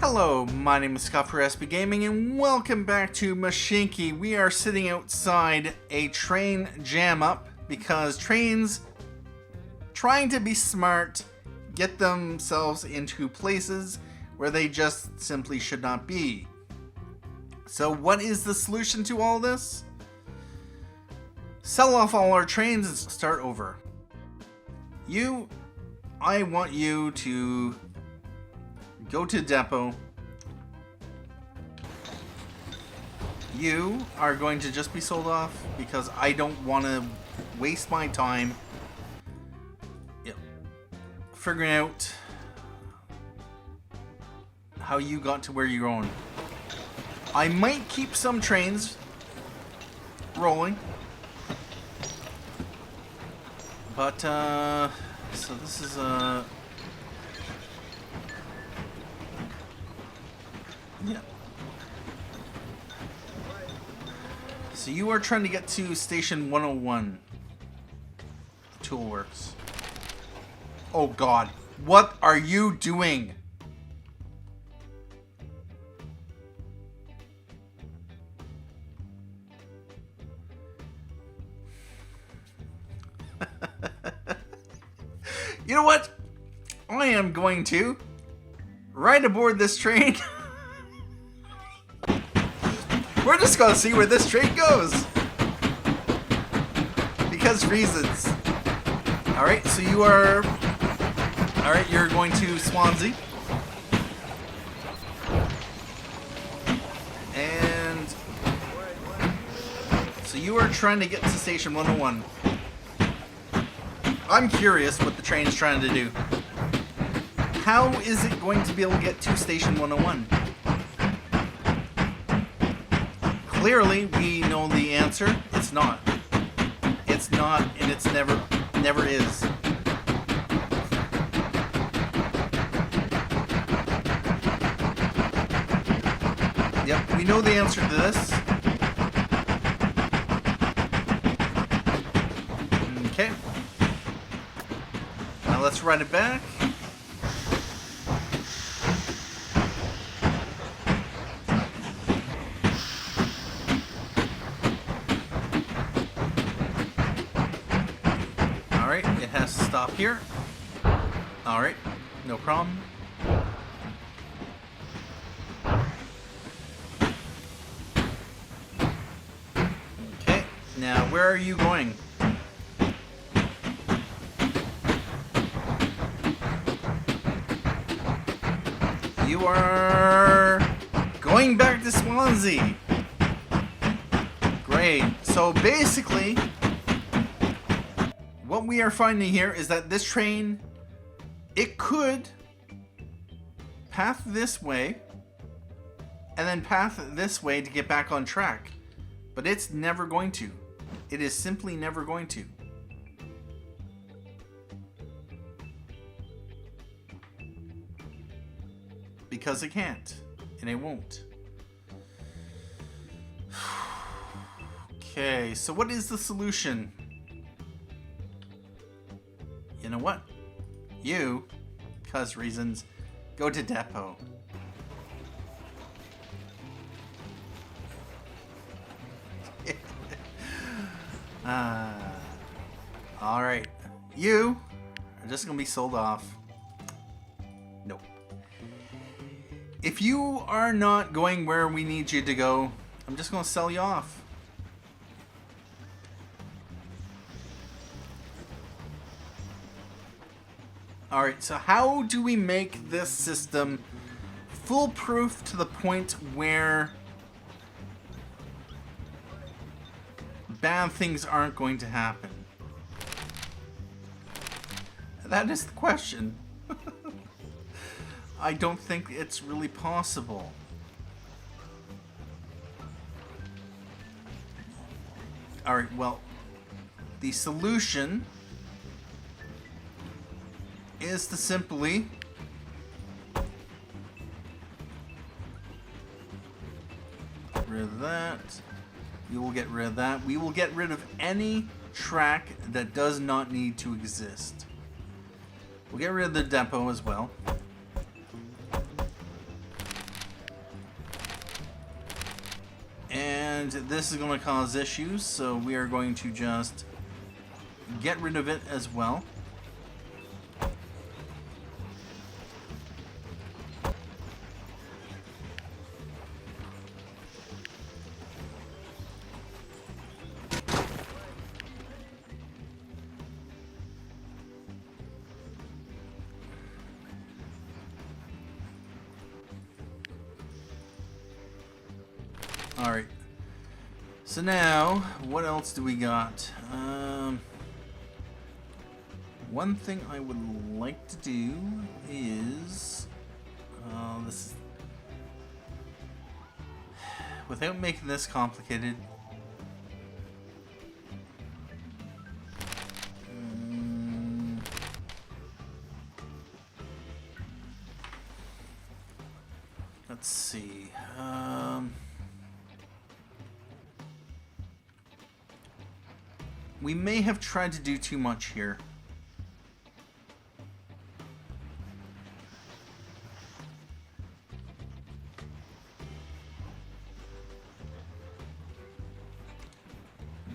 Hello, my name is Scott for SB Gaming and welcome back to Mashinky. We are sitting outside a train jam up because trains trying to be smart get themselves into places where they just simply should not be. So what is the solution to all this? Sell off all our trains and start over. I want you to go to depot. You are going to just be sold off because I don't want to waste my time figuring out how you got to where you're going. I might keep some trains rolling, but so this is yeah. So you are trying to get to station 101. Toolworks. Oh God, what are you doing? You know what? I am going to ride aboard this train. We're just gonna see where this train goes. Because reasons. Alright, so you are... Alright, you're going to Swansea. And... So you are trying to get to station 101. I'm curious what the train's trying to do. How is it going to be able to get to station 101? Clearly, we know the answer. It's not. It's not, and it's never is. Yep, we know the answer to this. Okay. Now let's run it back. Alright, it has to stop here. Alright, no problem. Okay, now where are you going? You are going back to Swansea. Great. So basically, what we are finding here is that this train, it could path this way and then path this way to get back on track. But it's never going to. It is simply never going to. Because it can't, and it won't. Okay, so what is the solution? You know what? You, because reasons, go to depot. Alright. You are just gonna be sold off. Nope. If you are not going where we need you to go, I'm just going to sell you off. Alright, so how do we make this system foolproof to the point where bad things aren't going to happen? That is the question. I don't think it's really possible. Alright, well, the solution is to simply get rid of that. We will get rid of that. We will get rid of any track that does not need to exist. We'll get rid of the depot as well. And this is going to cause issues, so we are going to just get rid of it as well. Alright, so now, what else do we got? One thing I would like to do is, this is, without making this complicated, let's see, we may have tried to do too much here.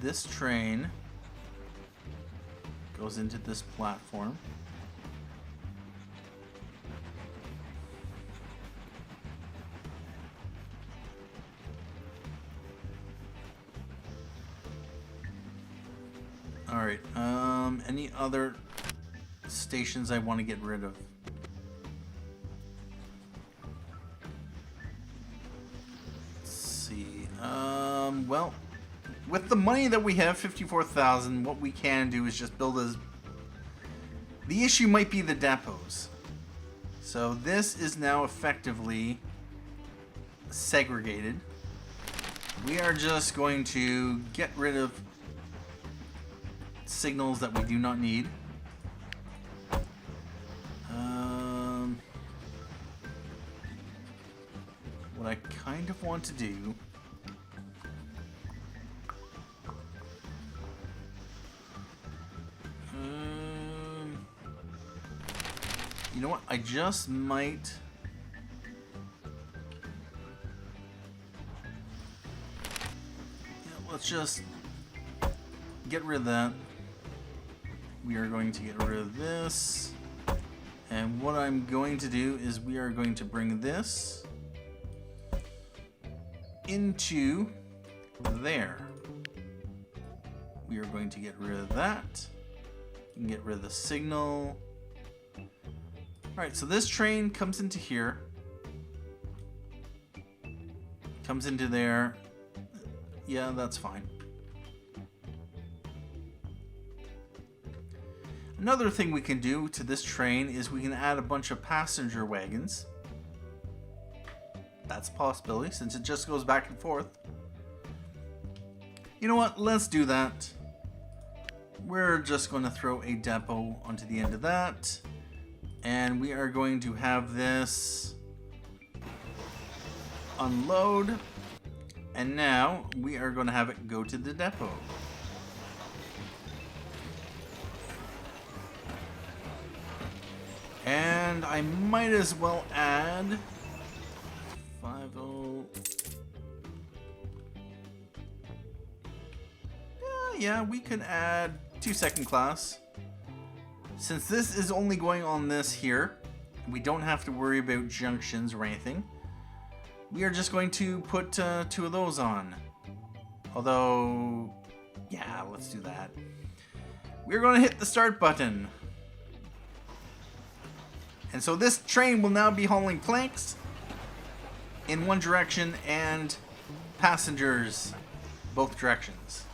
This train goes into this platform. Alright, any other stations I want to get rid of? Let's see, well, with the money that we have, 54,000, what we can do is just build a... The issue might be the depots. So this is now effectively segregated. We are just going to get rid of signals that we do not need. What I kind of want to do you know what? I just might... Yeah, let's just get rid of that. We are going to get rid of this. And what I'm going to do is we are going to bring this into there. We are going to get rid of that. We can get rid of the signal. Alright, so this train comes into here. Comes into there. Yeah, that's fine. Another thing we can do to this train is we can add a bunch of passenger wagons. That's a possibility since it just goes back and forth. You know what? Let's do that. We're just going to throw a depot onto the end of that. And we are going to have this unload. And now we are going to have it go to the depot. And I might as well add 50. Yeah, we could add 2 second class. Since this is only going on this here, we don't have to worry about junctions or anything. We are just going to put 2 of those on. Although, yeah, let's do that. We're going to hit the start button. And so this train will now be hauling planks in one direction and passengers both directions.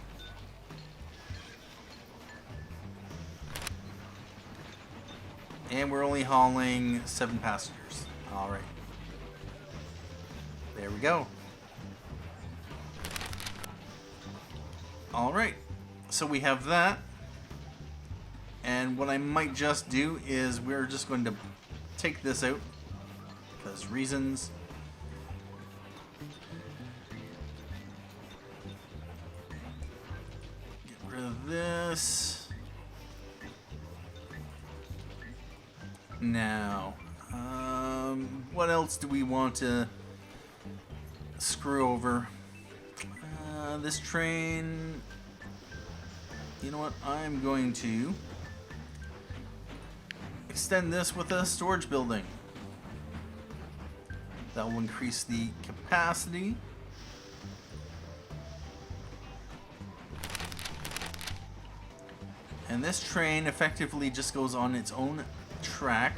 And we're only hauling 7 passengers. Alright. There we go. Alright. So we have that. And what I might just do is we're just going to take this out. Because reasons. Get rid of this. Now, what else do we want to screw over? This train... You know what? I'm going to extend this with a storage building. That will increase the capacity. And this train effectively just goes on its own track.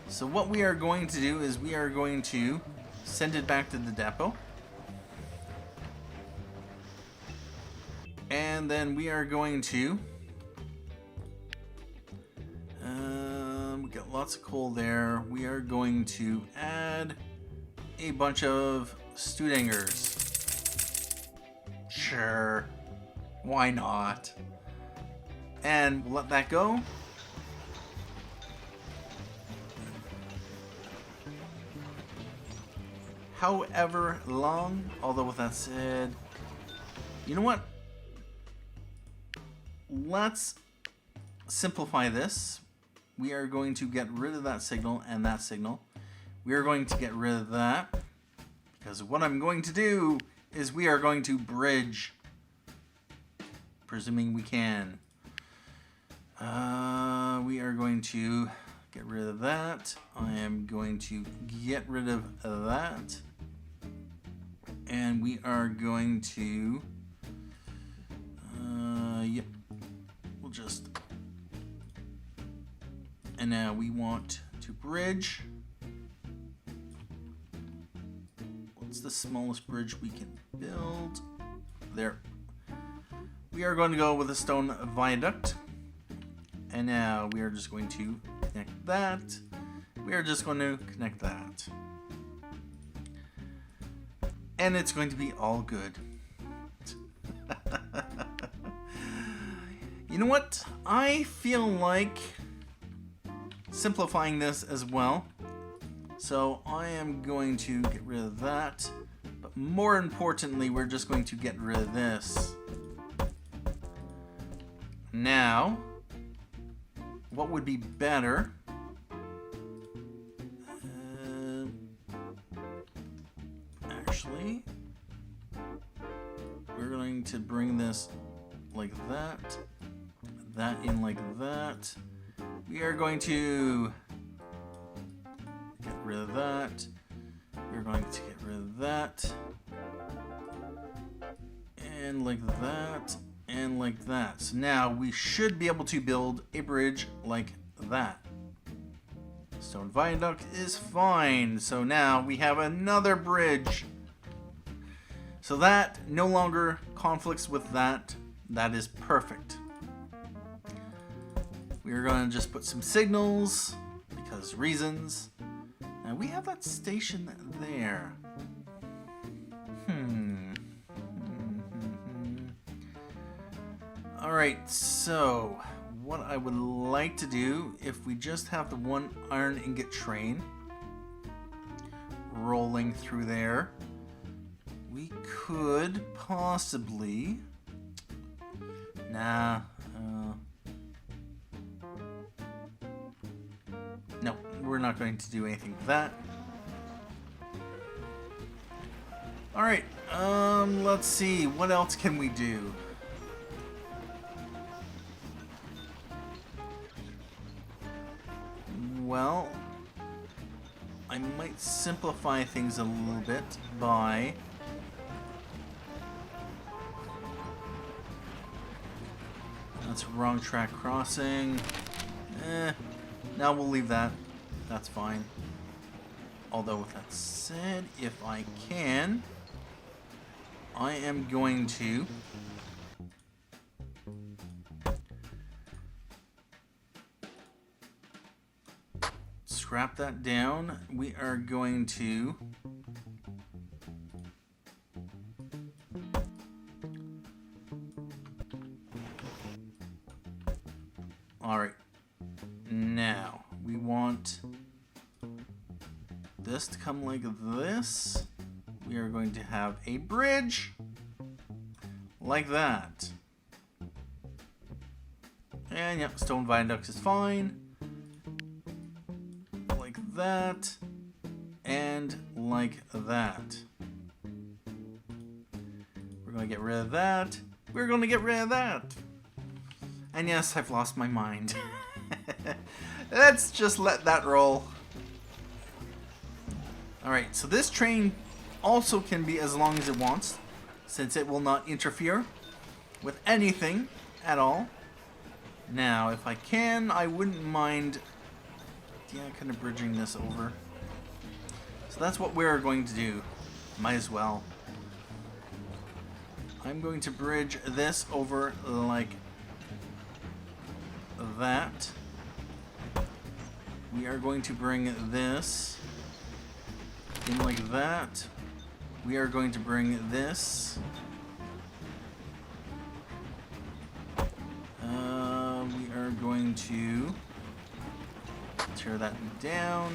So what we are going to do is we are going to send it back to the depot. And then we are going to... we got lots of coal there. We are going to add a bunch of Studangers. Sure. Why not? And we'll let that go. However long, although with that said, you know what? Let's simplify this. We are going to get rid of that signal and that signal. We are going to get rid of that because what I'm going to do is we are going to bridge, presuming we can. We are going to get rid of that. I am going to get rid of that. And we are going to... yep. We'll just... And now we want to bridge. What's the smallest bridge we can build? There. We are going to go with a stone viaduct. And now we are just going to connect that. We are just going to connect that. And it's going to be all good. You know what? I feel like simplifying this as well. So I am going to get rid of that. But more importantly, we're just going to get rid of this. Now, what would be better? Actually, we're going to bring this like that. That in like that. We are going to get rid of that. We're going to get rid of that. And like that. And like that. So now we should be able to build a bridge like that. Stone viaduct is fine. So now we have another bridge. So that no longer conflicts with that. That is perfect. We are going to just put some signals because reasons. And we have that station there. Alright, so what I would like to do, if we just have the one iron ingot train rolling through there, we could possibly... Nah. No, we're not going to do anything with that. Alright, let's see. What else can we do? Well, I might simplify things a little bit by... That's a wrong track crossing. Now we'll leave that. That's fine. Although with that said, if I can, I am going to scrap that down. We are going to alright. Now we want this to come like this. We are going to have a bridge like that. And yep, stone viaduct is fine. Like that. And like that. We're going to get rid of that. We're going to get rid of that. And yes, I've lost my mind. Let's just let that roll. Alright, so this train also can be as long as it wants, since it will not interfere with anything at all. Now, if I can, I wouldn't mind, kind of bridging this over. So that's what we're going to do. Might as well. I'm going to bridge this over like that. We are going to bring this in like that. We are going to bring this. We are going to tear that down.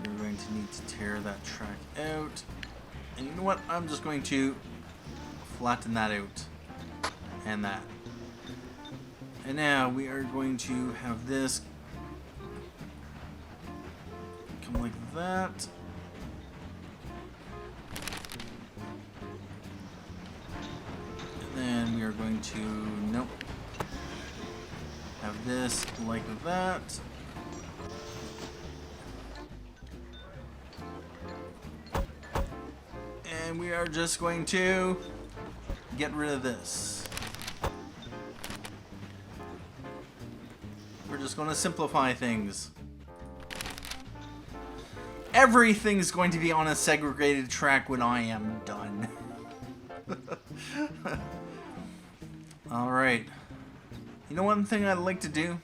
We're going to need to tear that track out. And you know what? I'm just going to flatten that out. And that. And now we are going to have this come like that. And then we are going to, nope, have this like that. And we are just going to get rid of this. We're just going to simplify things. Everything's going to be on a segregated track when I am done. Alright. You know one thing I'd like to do?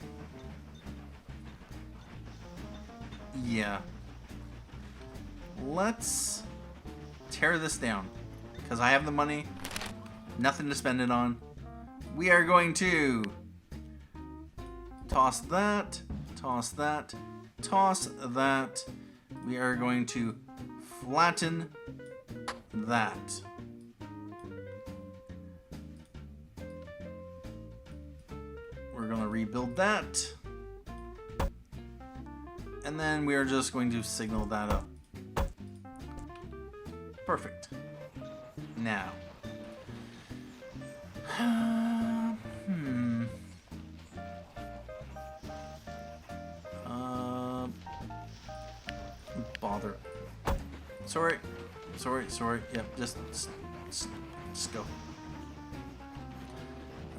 Yeah. Let's tear this down. Because I have the money. Nothing to spend it on. We are going to toss that. Toss that. Toss that. We are going to flatten that. We're going to rebuild that. And then we are just going to signal that up. Perfect. Now. Bother. Sorry. Yep, just go.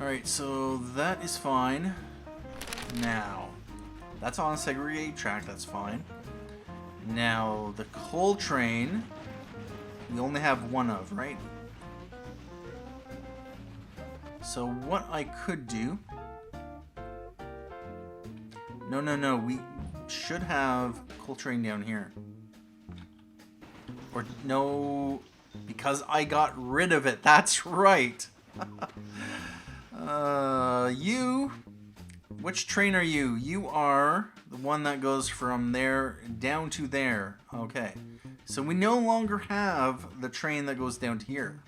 Alright, so that is fine. Now, that's on a segregated track, that's fine. Now, the coal train, we only have one of, right? So what I could do... No, we should have coal train down here. Or, no, because I got rid of it, that's right. Which train are you? You are the one that goes from there down to there. Okay. So we no longer have the train that goes down to here.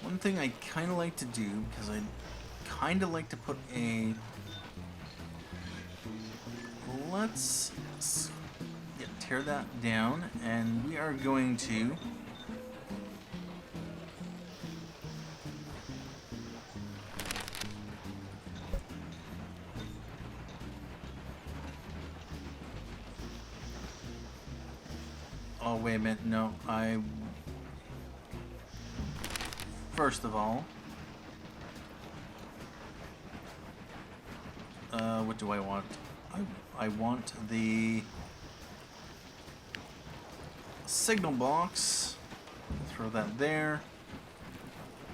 One thing I kind of like to do, because I kind of like to put a... Let's tear that down, and we are going to oh, wait a minute, no, first of all, what do I want? I want the signal box. Throw that there.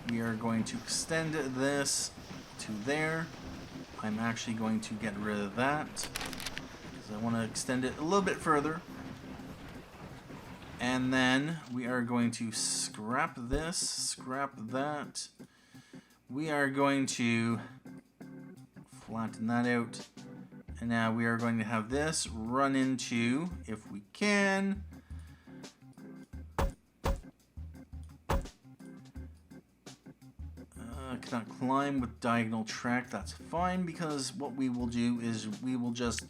We are going to extend this to there. I'm actually going to get rid of that because I want to extend it a little bit further. And then we are going to scrap this, scrap that. We are going to flatten that out. And now we are going to have this run into, if we can, Cannot climb with diagonal track. That's fine, because what we will do is we will just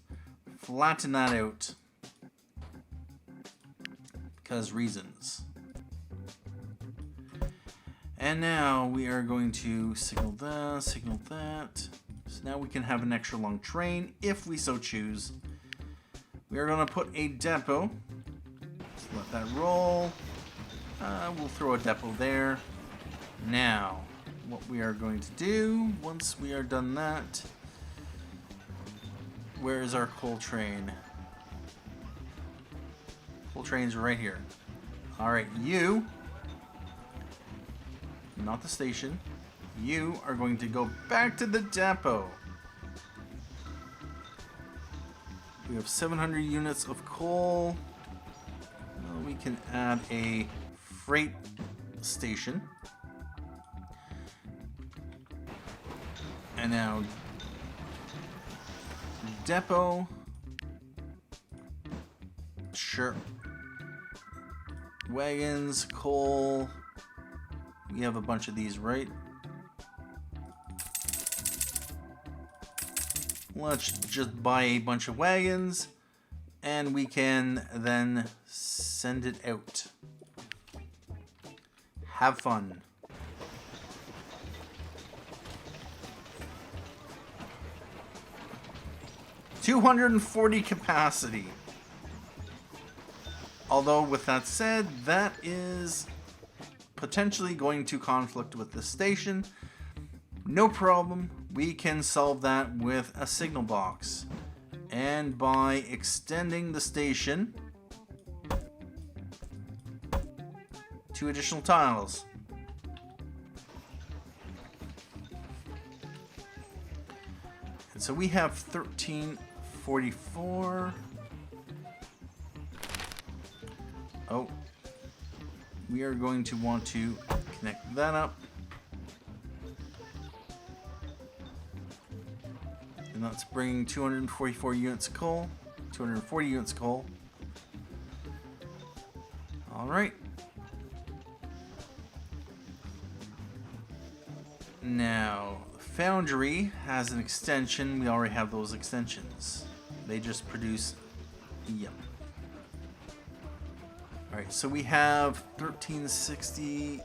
flatten that out. Because reasons. And now we are going to signal that, signal that. So now we can have an extra long train if we so choose. We are going to put a depot. Let's let that roll. We'll throw a depot there. Now, what we are going to do, once we are done that, where is our coal train? Coal train's right here. Alright, you, not the station, you are going to go back to the depot. We have 700 units of coal. Well, we can add a freight station. And now, depot. Sure. Wagons, coal. We have a bunch of these, right? Let's just buy a bunch of wagons, and we can then send it out. Have fun. $240 capacity. Although, with that said, that is potentially going to conflict with the station. No problem. We can solve that with a signal box. And by extending the station 2 additional tiles. And so we have 1344. Oh, we are going to want to connect that up. And that's bringing 244 units of coal, 240 units of coal. All right. Now, Foundry has an extension. We already have those extensions. They just produce, yep. All right, so we have 1360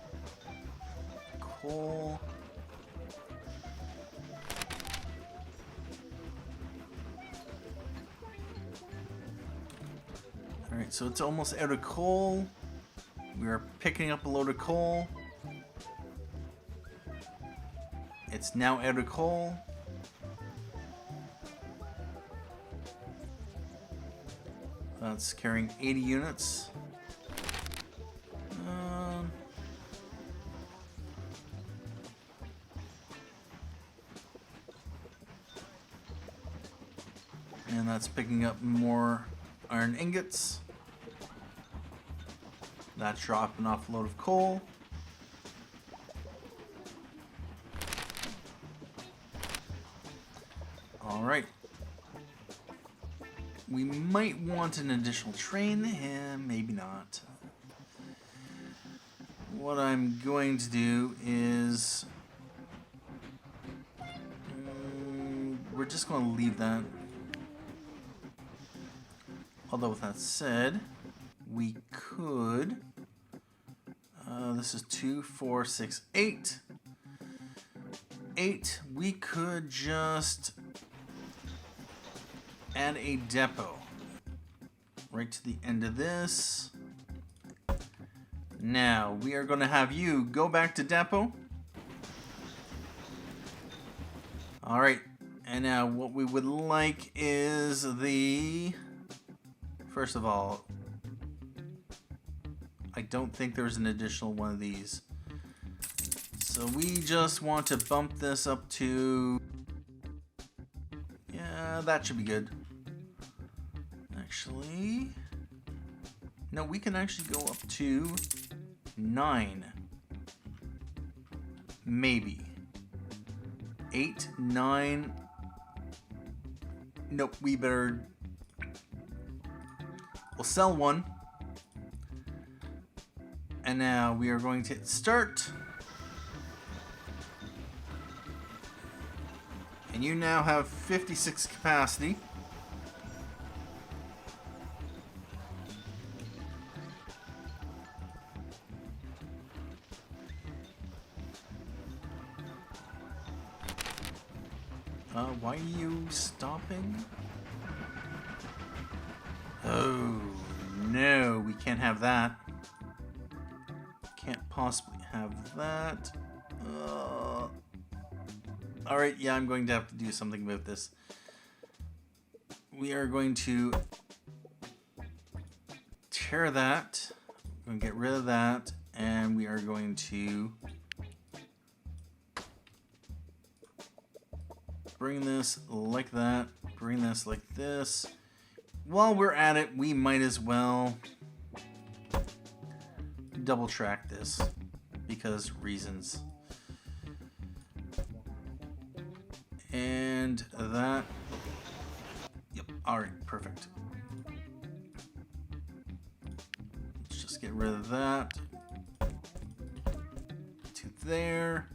coal. All right, so it's almost out of coal. We are picking up a load of coal. It's now out of coal. That's carrying 80 units. And that's picking up more iron ingots. That's dropping off a load of coal. Alright. We might want an additional train, and maybe not. What I'm going to do is... we're just going to leave that. Although with that said, we could... this is 2, 4, 6, 8. 8. We could just add a depot right to the end of this. Now, we are going to have you go back to depot. Alright, and now what we would like is the... First of all, I don't think there's an additional one of these. So we just want to bump this up to... Yeah, that should be good. Actually... No, we can actually go up to 9. Maybe. 8, 9... Nope, we better... We'll sell one. And now we are going to hit start. And you now have 56 capacity. Why are you stopping? Oh, no, we can't have that. Can't possibly have that. Alright, yeah, I'm going to have to do something about this. We are going to tear that. We're going to get rid of that. And we are going to bring this like that. Bring this like this. While we're at it, we might as well double track this because reasons. And that. Yep. All right. Perfect. Let's just get rid of that. To there.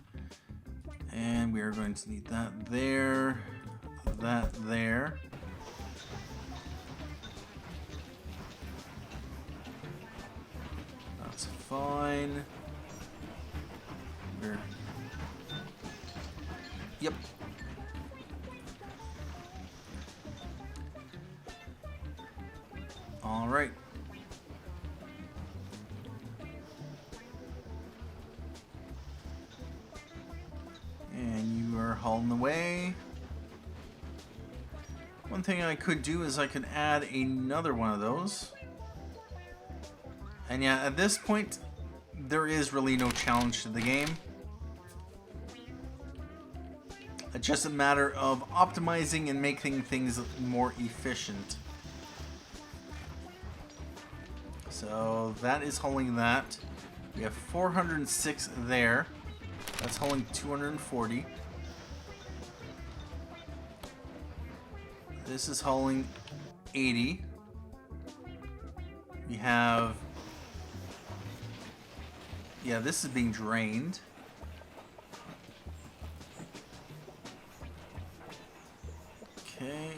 And we are going to need that there. That there. That's fine. Yep. All right. And you are hauling away. One thing I could do is I could add another one of those. And yeah, at this point, there is really no challenge to the game. It's just a matter of optimizing and making things more efficient. So that is hauling that. We have 406 there. That's hauling 240. This is hauling 80. We have... Yeah, this is being drained. Okay.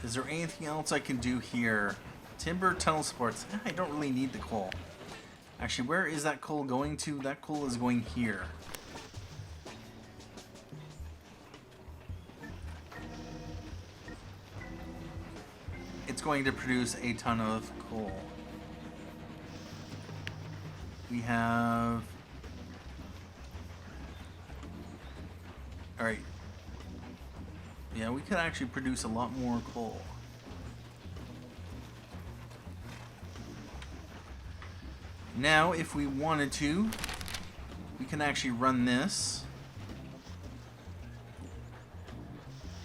Is there anything else I can do here? Timber tunnel sports. I don't really need the coal. Actually, where is that coal going to? That coal is going here. It's going to produce a ton of coal. We have... Alright. Yeah, we could actually produce a lot more coal. Now, if we wanted to, we can actually run this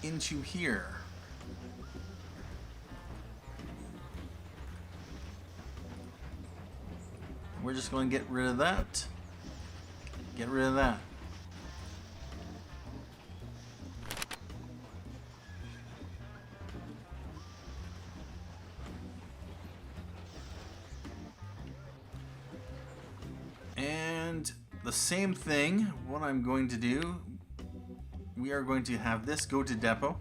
into here. We're just going to get rid of that. Get rid of that. And the same thing, what I'm going to do, we are going to have this go to depot.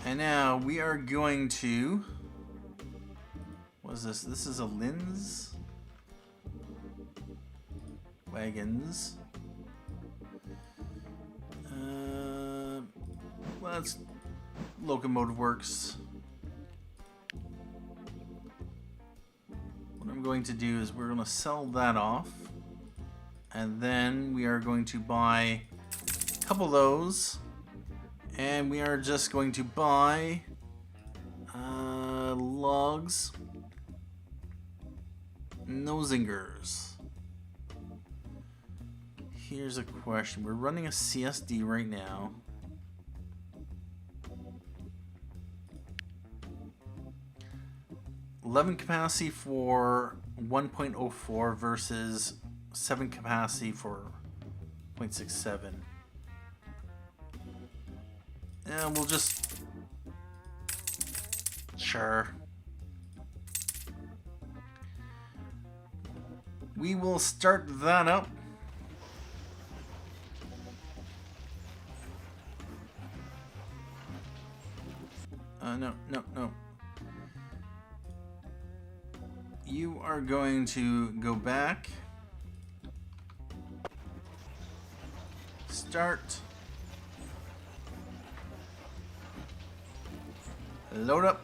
And now we are going to... What is this? This is a Linz? Wagons. Well, that's Locomotive Works. What I'm going to do is we're going to sell that off. And then we are going to buy a couple of those. And we are just going to buy logs. Nosingers. Here's a question. We're running a CSD right now. $11 capacity for 1.04 versus 7 capacity for 0.67. And we'll just... Sure. we will start that up. No. You are going to go back. Start. Load up.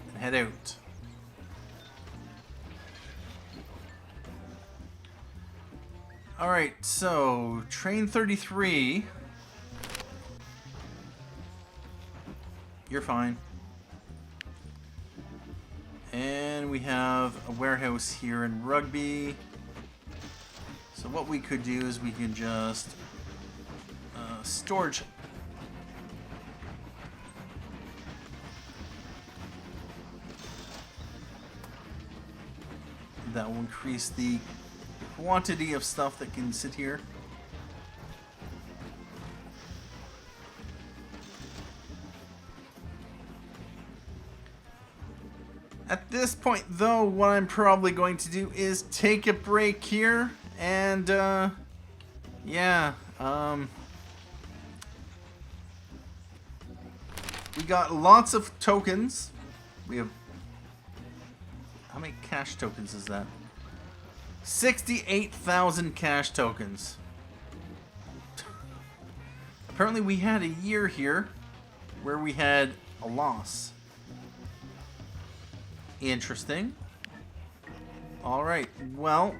And head out. Alright, so train 33. You're fine. And we have a warehouse here in Rugby. So what we could do is we can just storage. That will increase the quantity of stuff that can sit here. At this point, though, what I'm probably going to do is take a break here, and, yeah, we got lots of tokens. We have, how many cash tokens is that? 68,000 cash tokens. Apparently we had a year here where we had a loss. Interesting. Alright, well,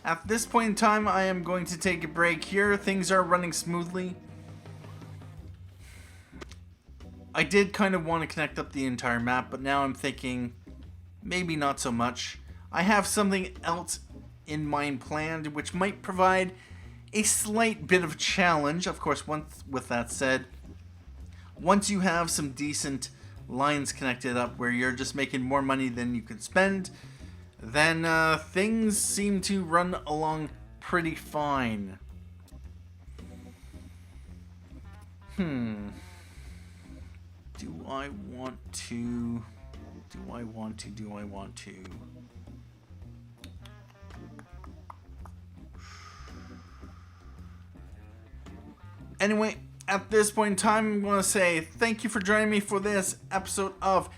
at this point in time, I am going to take a break here. Things are running smoothly. I did kind of want to connect up the entire map, but now I'm thinking maybe not so much. I have something else in mind planned, which might provide a slight bit of challenge. Of course, with that said, once you have some decent lines connected up where you're just making more money than you can spend, then things seem to run along pretty fine. Do I want to? Anyway, at this point in time, I'm going to say thank you for joining me for this episode of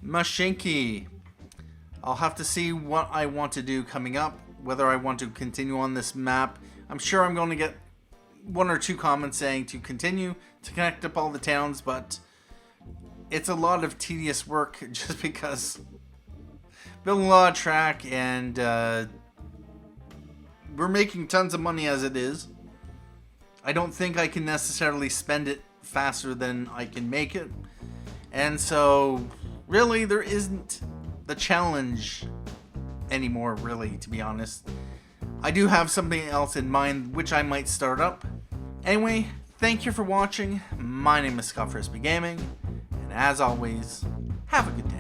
Mashinky. I'll have to see what I want to do coming up, whether I want to continue on this map. I'm sure I'm going to get one or two comments saying to continue to connect up all the towns, but it's a lot of tedious work just because building a lot of track, and we're making tons of money as it is. I don't think I can necessarily spend it faster than I can make it. And so, really, there isn't the challenge anymore, really, to be honest. I do have something else in mind, which I might start up. Anyway, thank you for watching. My name is ep17 Gaming, and as always, have a good day.